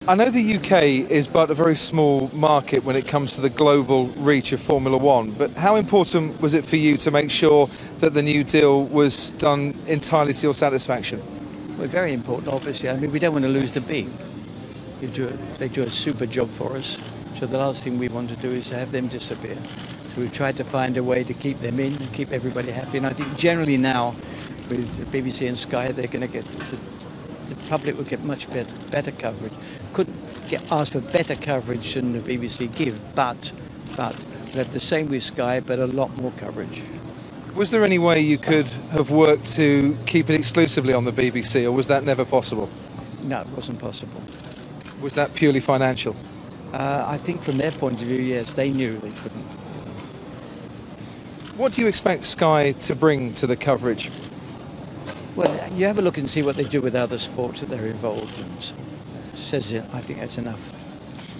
I know the UK is but a very small market when it comes to the global reach of Formula One, but how important was it for you to make sure that the new deal was done entirely to your satisfaction? Well, very important, obviously. I mean, we don't want to lose the big. They do a super job for us. So the last thing we want to do is to have them disappear. So we've tried to find a way to keep them in and keep everybody happy. And I think generally now, with the BBC and Sky, they're going to get the public will get much better coverage. Couldn't ask for better coverage than the BBC give, but we'll have the same with Sky, but a lot more coverage. Was there any way you could have worked to keep it exclusively on the BBC, or was that never possible? No, it wasn't possible. Was that purely financial? I think from their point of view, yes, they knew they couldn't. What do you expect Sky to bring to the coverage? Well, you have a look and see what they do with other sports that they're involved in. So says it, I think that's enough.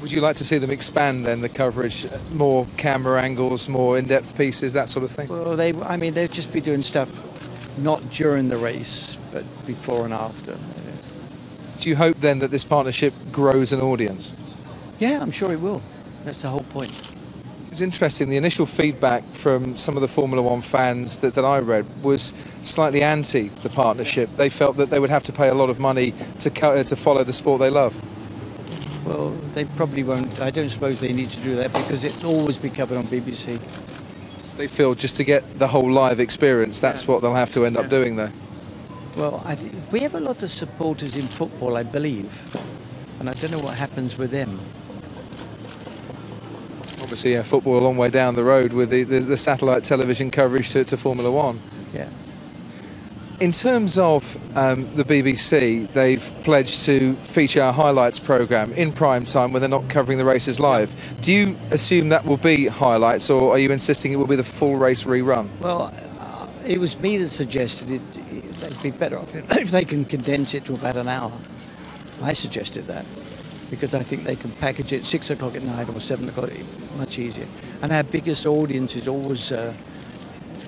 Would you like to see them expand then the coverage, more camera angles, more in-depth pieces, that sort of thing? Well, they'd just be doing stuff not during the race, but before and after. Do you hope then that this partnership grows an audience? Yeah, I'm sure it will. That's the whole point. It's interesting, the initial feedback from some of the Formula One fans that I read was slightly anti the partnership. They felt that they would have to pay a lot of money to follow the sport they love. Well, they probably won't. I don't suppose they need to do that because it'll always be covered on BBC. They feel just to get the whole live experience, that's what they'll have to end up doing there. Well, I think we have a lot of supporters in football, I believe, and I don't know what happens with them. Obviously, yeah, football a long way down the road with the satellite television coverage to Formula One. Yeah. In terms of the BBC, they've pledged to feature our highlights programme in prime time when they're not covering the races live. Do you assume that will be highlights, or are you insisting it will be the full race rerun? Well, it was me that suggested they'd be better off if they can condense it to about an hour. I suggested that, because I think they can package it 6 o'clock at night or 7 o'clock, much easier. And our biggest audience is always in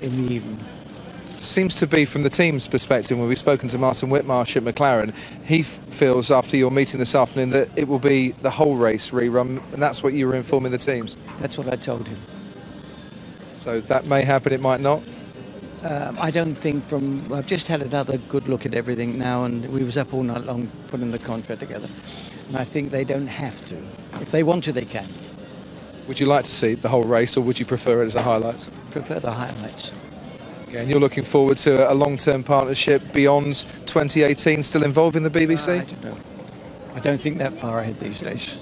the evening. Seems to be, from the team's perspective, when we've spoken to Martin Whitmarsh at McLaren, he feels after your meeting this afternoon that it will be the whole race rerun, and that's what you were informing the teams. That's what I told him. So that may happen, it might not? I don't think I've just had another good look at everything now, and we was up all night long putting the contract together. And I think they don't have to. If they want to, they can. Would you like to see the whole race, or would you prefer it as a highlights? Prefer the highlights. Okay, and you're looking forward to a long-term partnership beyond 2018, still involving the BBC? I don't know. I don't think that far ahead these days.